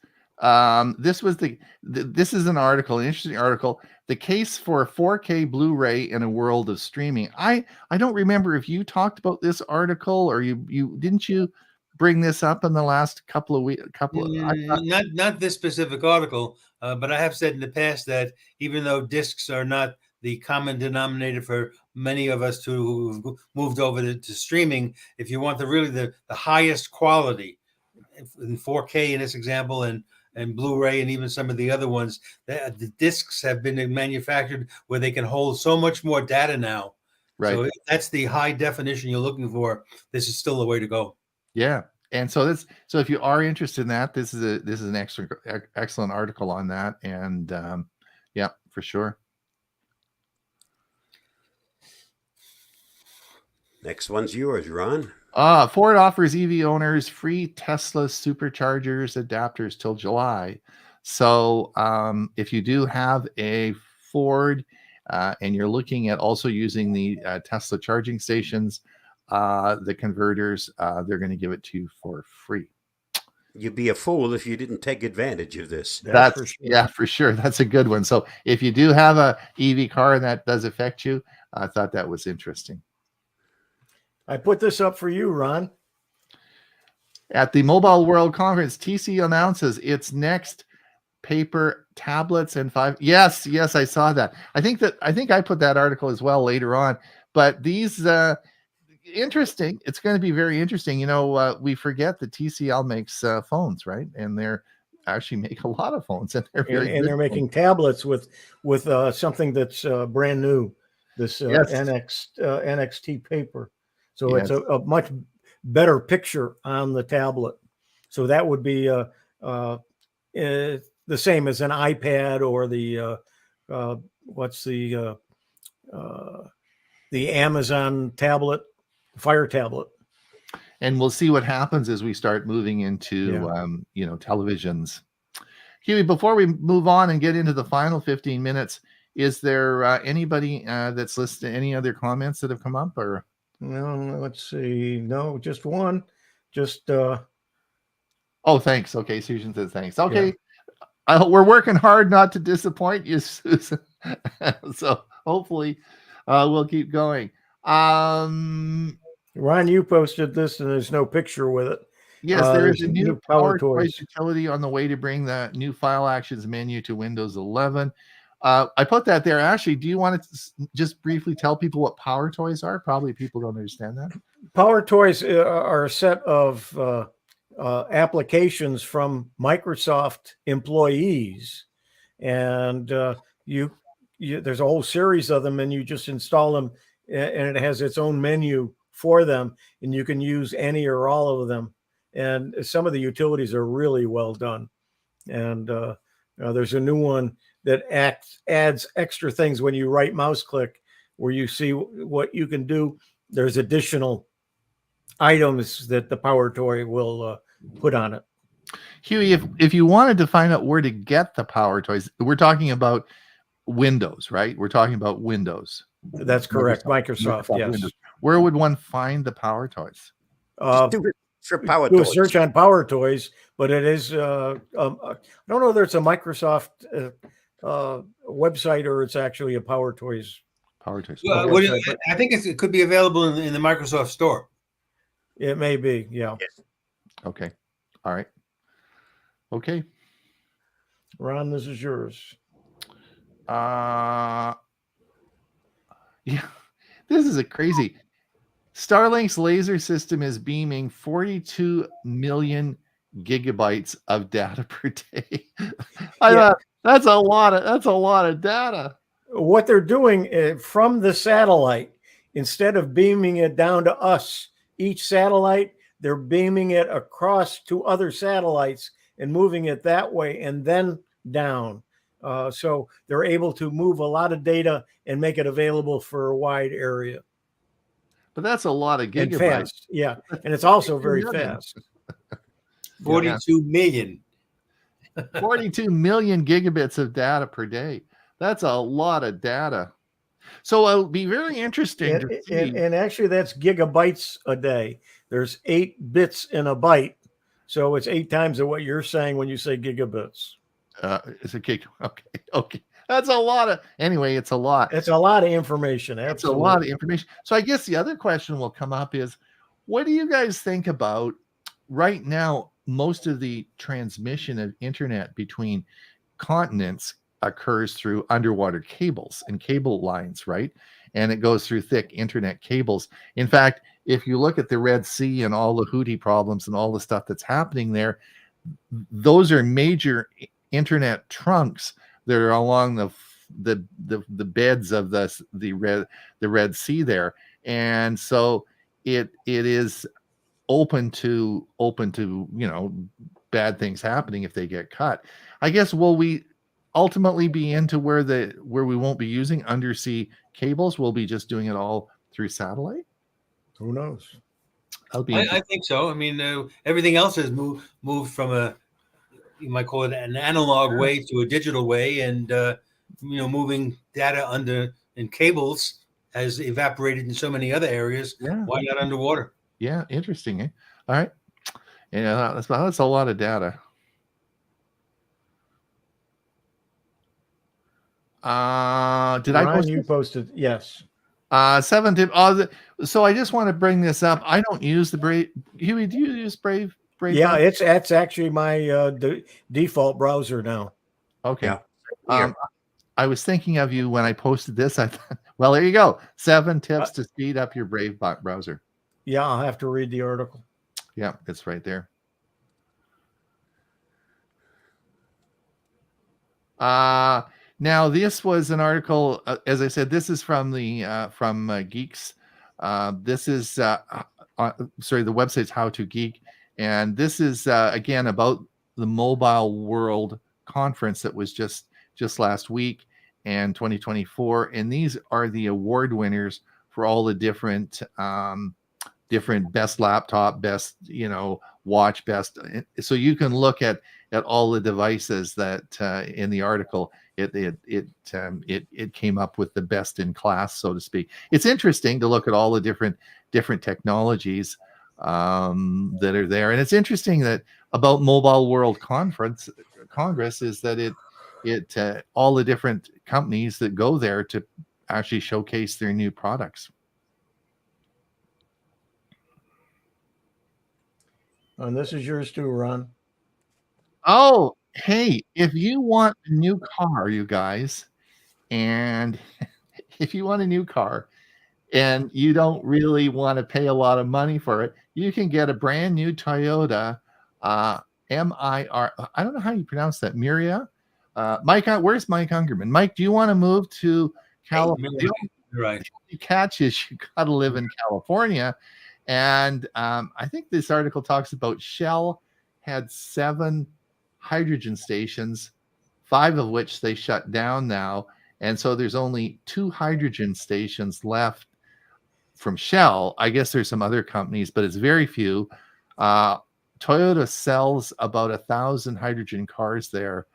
This was this is an article, an interesting article. The case for 4K Blu-ray in a world of streaming. I don't remember if you talked about this article or you didn't you bring this up in the last couple of weeks? Not this specific article, but I have said in the past that even though discs are not the common denominator for many of us who've moved over to streaming, if you want the highest quality in 4K in this example, and Blu-ray, and even some of the other ones, the discs have been manufactured where they can hold so much more data now. Right. So if that's the high definition you're looking for, this is still the way to go. Yeah. And so if you are interested in that, this is an excellent article on that. And yeah, for sure. Next one's yours, Ron. Ford offers EV owners free Tesla superchargers adapters till July. So if you do have a Ford and you're looking at also using the Tesla charging stations, the converters, they're going to give it to you for free. You'd be a fool if you didn't take advantage of this. That's for sure. Yeah, for sure. That's a good one. So if you do have a EV car and that does affect you, I thought that was interesting. I put this up for you, Ron. At the Mobile World Conference, TC announces its next paper tablets and 5. Yes, I saw that. I think I put that article as well later on. But these interesting. It's going to be very interesting. We forget that TCL makes phones, right? And they're actually make a lot of phones, and they're making tablets with something that's brand new. This NXT paper. So it's a much better picture on the tablet. So that would be the same as an iPad or the Amazon tablet, Fire tablet. And we'll see what happens as we start moving into televisions. Huey, before we move on and get into the final 15 minutes, is there anybody that's listed? Any other comments that have come up or? No, let's see. No, just one. Just oh, thanks. Okay, Susan says thanks. Okay. Yeah. We're working hard not to disappoint you, Susan. So hopefully we'll keep going. Ron, you posted this and there's no picture with it. Yes, there is a new PowerToys utility on the way to bring the new file actions menu to Windows 11. I put that there. Ashley, do you want to just briefly tell people what PowerToys are? Probably people don't understand that. PowerToys are a set of applications from Microsoft employees, and there's a whole series of them, and you just install them, and it has its own menu for them, and you can use any or all of them. And some of the utilities are really well done. And there's a new one that adds extra things when you right mouse click, where you see what you can do there's additional items that the Power Toy will put on it. Huey, if you wanted to find out where to get the Power Toys, we're talking about Windows, right? We're talking about Windows. That's correct. Microsoft, yes. Windows. Where would one find the Power Toys? Just do it for Power Do a Toys. search on Power Toys, but it is I don't know whether it's a Microsoft website or it's actually a Power Toys. Power Toys. Well, Okay. I think it could be available in the Microsoft Store. It may be, yeah. Okay. All right. Okay. Ron, this is yours. Yeah, this is a crazy. Starlink's laser system is beaming 42 million gigabytes of data per day. That's a lot of data. What they're doing from the satellite, instead of beaming it down to us, each satellite, they're beaming it across to other satellites and moving it that way and then down. So they're able to move a lot of data and make it available for a wide area. But that's a lot of gigabytes. And fast, yeah. And it's also very fast. 42 million. 42 million gigabits of data per day. That's a lot of data. So it'll be very interesting to see. And actually, that's gigabytes a day. There's 8 bits in a byte. So it's 8 times of what you're saying when you say gigabits. It's a gig. Okay. That's a lot of, anyway, it's a lot. It's a lot of information. Absolutely. It's a lot of information. So I guess the other question will come up is, what do you guys think about right now? Most of the transmission of internet between continents occurs through underwater cables and cable lines, right? And it goes through thick internet cables. In fact, if you look at the Red Sea and all the Houthi problems and all the stuff that's happening there, those are major internet trunks that are along the beds of the Red Sea there, and so it is open to bad things happening if they get cut. I guess, will we ultimately be into where we won't be using undersea cables? We'll be just doing it all through satellite? Who knows? I think so. I mean, everything else has moved from you might call it an analog way to a digital way, and moving data in cables has evaporated in so many other areas. Yeah. Why not underwater? Yeah, interesting. Eh? All right. Yeah, that's a lot of data. Did Ron, I post you posted? Yes. 7 tip. So I just want to bring this up. I don't use the Brave. Huey, do you use Brave? Yeah, it's actually my default browser now. Okay. Yeah. I was thinking of you when I posted this. I thought, well, there you go. 7 tips to speed up your Brave browser. Yeah, I'll have to read the article. Yeah, it's right there. Now this was an article. As I said, this is from the Geeks. This is the website's How to Geek, and this is again about the Mobile World Conference that was just last week and 2024. And these are the award winners for all the different best laptop, best watch, best. So you can look at all the devices that in the article it came up with the best in class, so to speak. It's interesting to look at all the different technologies that are there, and it's interesting that about Mobile World Congress is that it all the different companies that go there to actually showcase their new products. And this is yours too, Ron. Oh, hey, if you want a new car, you guys, and if you want a new car and you don't really want to pay a lot of money for it, you can get a brand new Toyota MIR. I don't know how you pronounce that. Miria. Mike, where's Mike Ungerman? Mike, do you want to move to California? Right. The catch is you got to live in California. And I think this article talks about Shell had 7 hydrogen stations, 5 of which they shut down now. And so there's only 2 hydrogen stations left from Shell. I guess there's some other companies, but it's very few. Toyota sells about 1,000 hydrogen cars there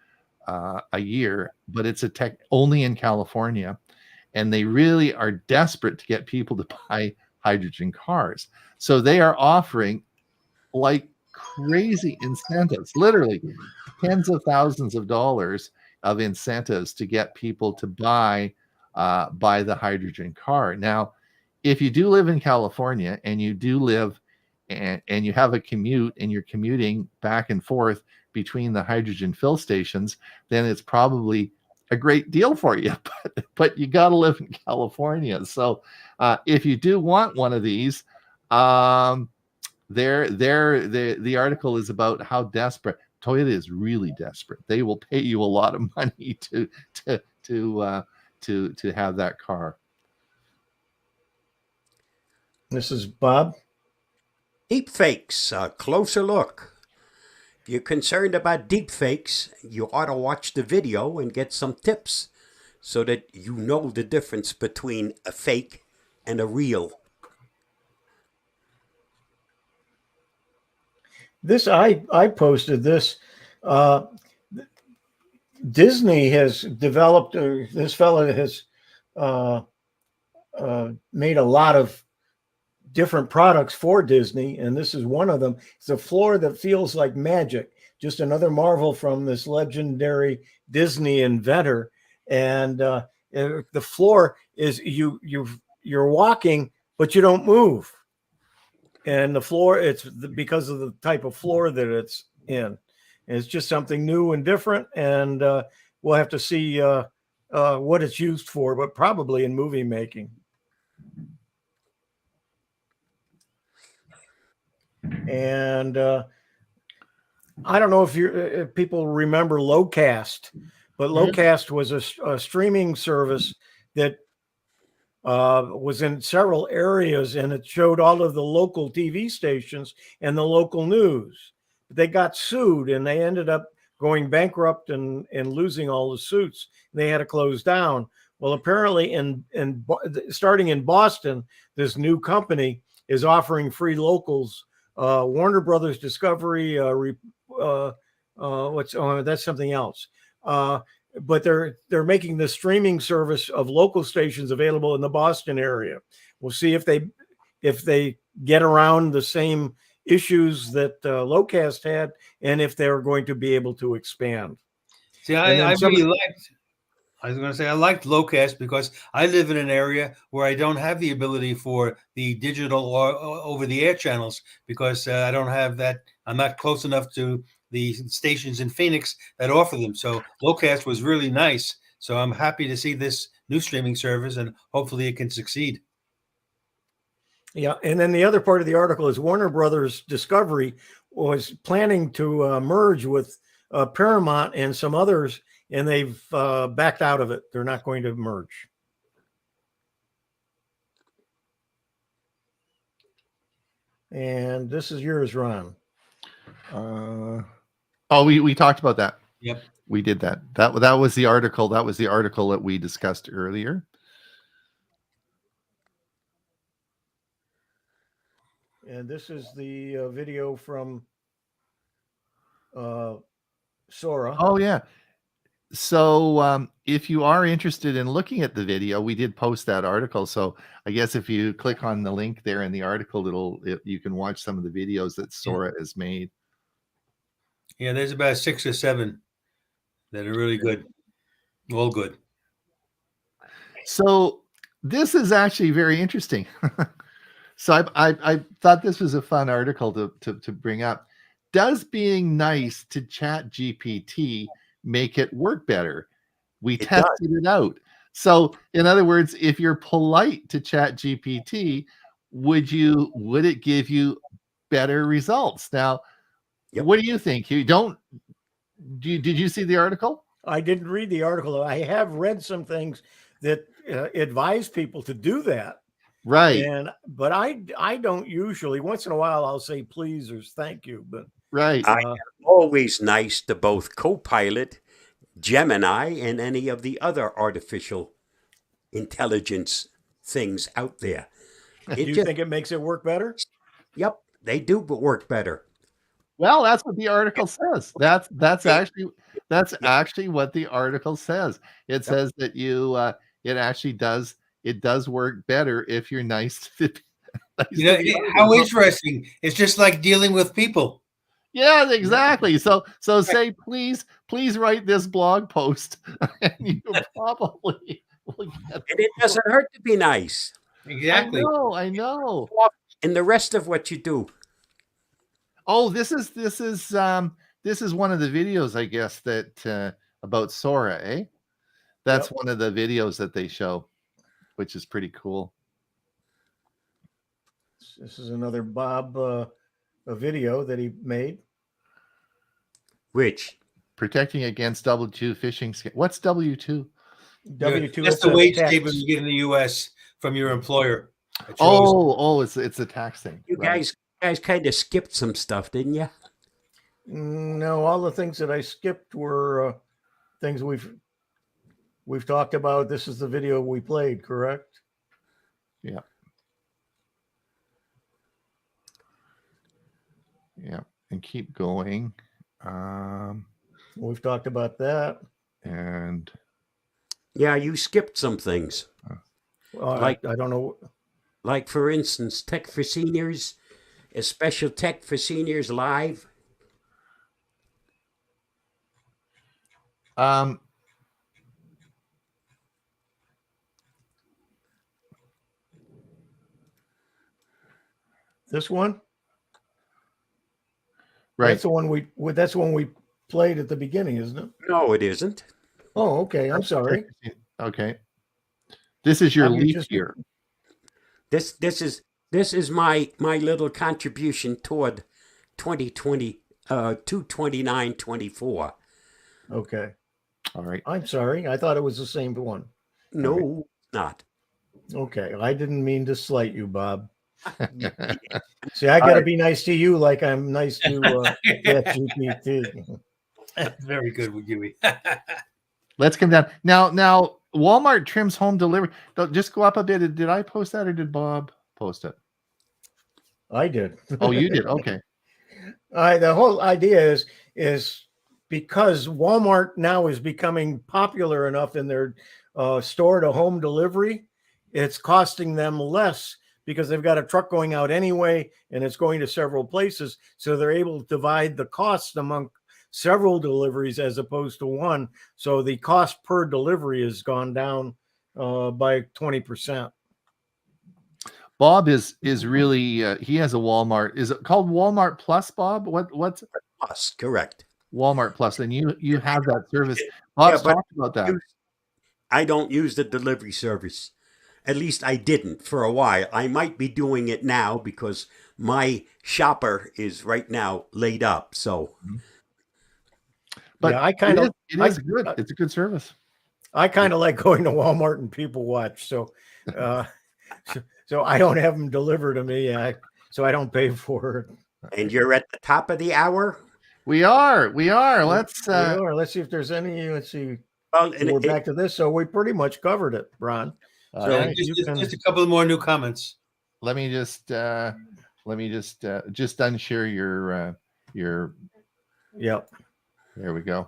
a year, but it's a tech only in California, and they really are desperate to get people to buy hydrogen cars. So they are offering like crazy incentives, literally tens of thousands of dollars of incentives to get people to buy the hydrogen car. Now, if you do live in California and you do live and you have a commute and you're commuting back and forth between the hydrogen fill stations, then it's probably a great deal for you. But you got to live in California. So if you do want one of these, the article is about how desperate Toyota is. Really desperate. They will pay you a lot of money to have that car. This is Bob. Deepfakes, a closer look. If you're concerned about deepfakes, you ought to watch the video and get some tips so that you know the difference between a fake and a real. This I posted this. Disney has developed. This fellow has made a lot of different products for Disney, and this is one of them. It's a floor that feels like magic. Just another marvel from this legendary Disney inventor. And the floor is you're walking, but you don't move. And the floor, it's because of the type of floor that it's in. And it's just something new and different. And we'll have to see what it's used for, but probably in movie making. And I don't know if people remember Locast, but Locast was a streaming service that was in several areas, and it showed all of the local TV stations and the local news. They got sued, and they ended up going bankrupt and losing all the suits. They had to close down. Well, apparently, starting in Boston, this new company is offering free locals. Warner Brothers Discovery, that's something else. But they're making the streaming service of local stations available in the Boston area. We'll see if they get around the same issues that Locast had, and if they're going to be able to expand. See, I was going to say I liked Locast because I live in an area where I don't have the ability for the digital or over-the-air channels because I don't have that. I'm not close enough to the stations in Phoenix that offer them. So Locast was really nice. So I'm happy to see this new streaming service, and hopefully it can succeed. Yeah, and then the other part of the article is Warner Brothers Discovery was planning to merge with Paramount and some others, and they've backed out of it. They're not going to merge. And this is yours, Ron. We talked about that. Yep, we did that. That was the article. That was the article that we discussed earlier. And this is the video from Sora. Oh yeah. So if you are interested in looking at the video, we did post that article. So I guess if you click on the link there in the article, you can watch some of the videos that Sora has made. Yeah, there's about 6 or 7 that are really good. All good. So this is actually very interesting. So I thought this was a fun article to bring up. Does being nice to Chat GPT make it work better? We tested it out. So in other words, if you're polite to Chat GPT, would it give you better results? Now, what do you think? Did you see the article? I didn't read the article. I have read some things that advise people to do that. Right. But I don't usually. Once in a while, I'll say please or thank you. But right. I am always nice to both Copilot, Gemini, and any of the other artificial intelligence things out there. Do you think it makes it work better? Yep, they do work better. Well, that's what the article says. That's actually what the article says. It says that it actually does work better if you're nice to How interesting. It's just like dealing with people. Yeah, exactly. So say please write this blog post, and you probably will get. And it doesn't hurt to be nice. Exactly. I know. And the rest of what you do. Oh, this is one of the videos, I guess, that about Sora, eh? That's one of the videos that they show, which is pretty cool. This is another Bob a video that he made. Which? Protecting against W2 phishing scam. What's W2? W2. That's the wage statement you get in the U.S. from your employer. It's a tax thing. You guys kind of skipped some stuff, didn't you? No, all the things that I skipped were things we've talked about. This is the video we played, correct? Yeah. Yeah, and keep going. We've talked about that. And yeah, you skipped some things. I don't know. Like, for instance, Tech for Seniors, a special Tech for Seniors live. This one? Right. That's the one we played at the beginning, isn't it? No, it isn't. Oh, okay. I'm sorry. Okay. This is your leap year. This is my little contribution toward 2020 2/29/24. Okay. All right. I'm sorry. I thought it was the same one. No, not. Okay. I didn't mean to slight you, Bob. See, I got to be nice to you like I'm nice to ChatGPT. Very good with you. Let's come down. Now, Walmart trims home delivery. Just go up a bit. Did I post that or did Bob post it? I did. Oh, you did? Okay. The whole idea is because Walmart now is becoming popular enough in their store to home delivery, it's costing them less because they've got a truck going out anyway, and it's going to several places. So they're able to divide the cost among several deliveries as opposed to one. So the cost per delivery has gone down by 20%. Bob is really he has a Walmart. Is it called Walmart Plus, Bob? What's Plus? Correct. Walmart Plus, and you have that service. Bob's talked about that. I don't use the delivery service. At least I didn't for a while. I might be doing it now because my shopper is right now laid up. So, but yeah, I kind of it is good. It's a good service. I kind of like going to Walmart and People Watch. So, so I don't have them delivered to me. So I don't pay for it. And you're at the top of the hour. We are. Let's see if there's any. Let's see. Well, we're back to this. So we pretty much covered it, Ron. So right. just a couple of more new comments. Let me just unshare your. Yep. There we go.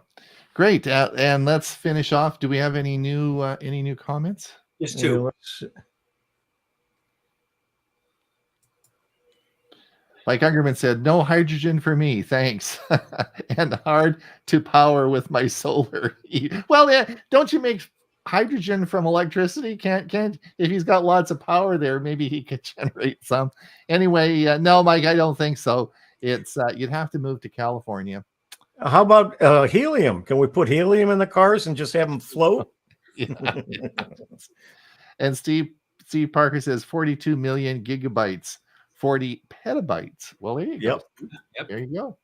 Great. And let's finish off. Do we have any new comments? Just two. Like Ungerman said, no hydrogen for me, thanks. And hard to power with my solar. Well, yeah, don't you make hydrogen from electricity? Can't if he's got lots of power there, maybe he could generate some. Anyway, no, Mike, I don't think so. It's you'd have to move to California. How about helium? Can we put helium in the cars and just have them float? Yeah. And Steve Parker says 42 million gigabytes. 40 petabytes. Well, there you go. Yep. There you go.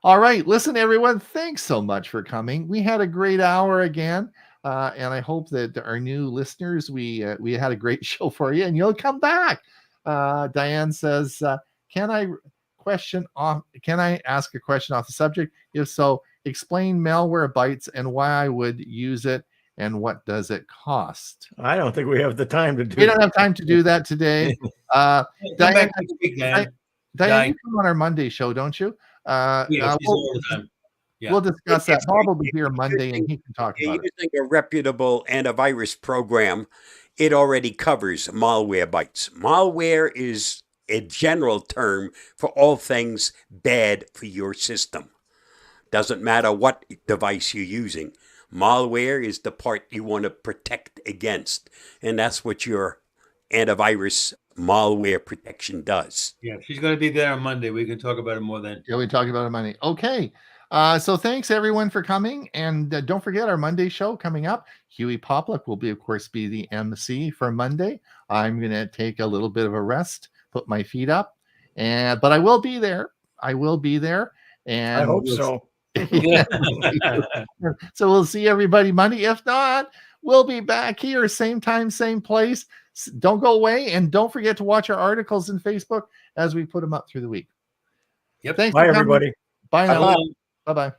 All right. Listen, everyone, thanks so much for coming. We had a great hour again. And I hope that our new listeners, we had a great show for you and you'll come back. Diane says, can I ask a question off the subject? If so, explain Malwarebytes and why I would use it and what does it cost? I don't think we have the time to do. We don't have time to do that today. Come Diane, back next week, Dan. Diane, you come on our Monday show, don't you? Yeah, she's all the time. Yeah. We'll discuss that. Bob will be here Monday, and he can talk about it. Using a reputable antivirus program, it already covers malware bytes. Malware is a general term for all things bad for your system. Doesn't matter what device you're using. Malware is the part you want to protect against, and that's what your antivirus malware protection does. Yeah, she's going to be there on Monday. We can talk about it more then. Yeah, we talk about it Monday. Okay. So thanks everyone for coming, and don't forget our Monday show coming up. Huey Poplick will of course be the MC for Monday. I'm gonna take a little bit of a rest, put my feet up, but I will be there. And I hope so. So we'll see everybody Monday. If not, we'll be back here, same time, same place. Don't go away, and don't forget to watch our articles in Facebook as we put them up through the week. Yep. Thanks. Bye, everybody. Bye now. Bye-bye. Bye-bye.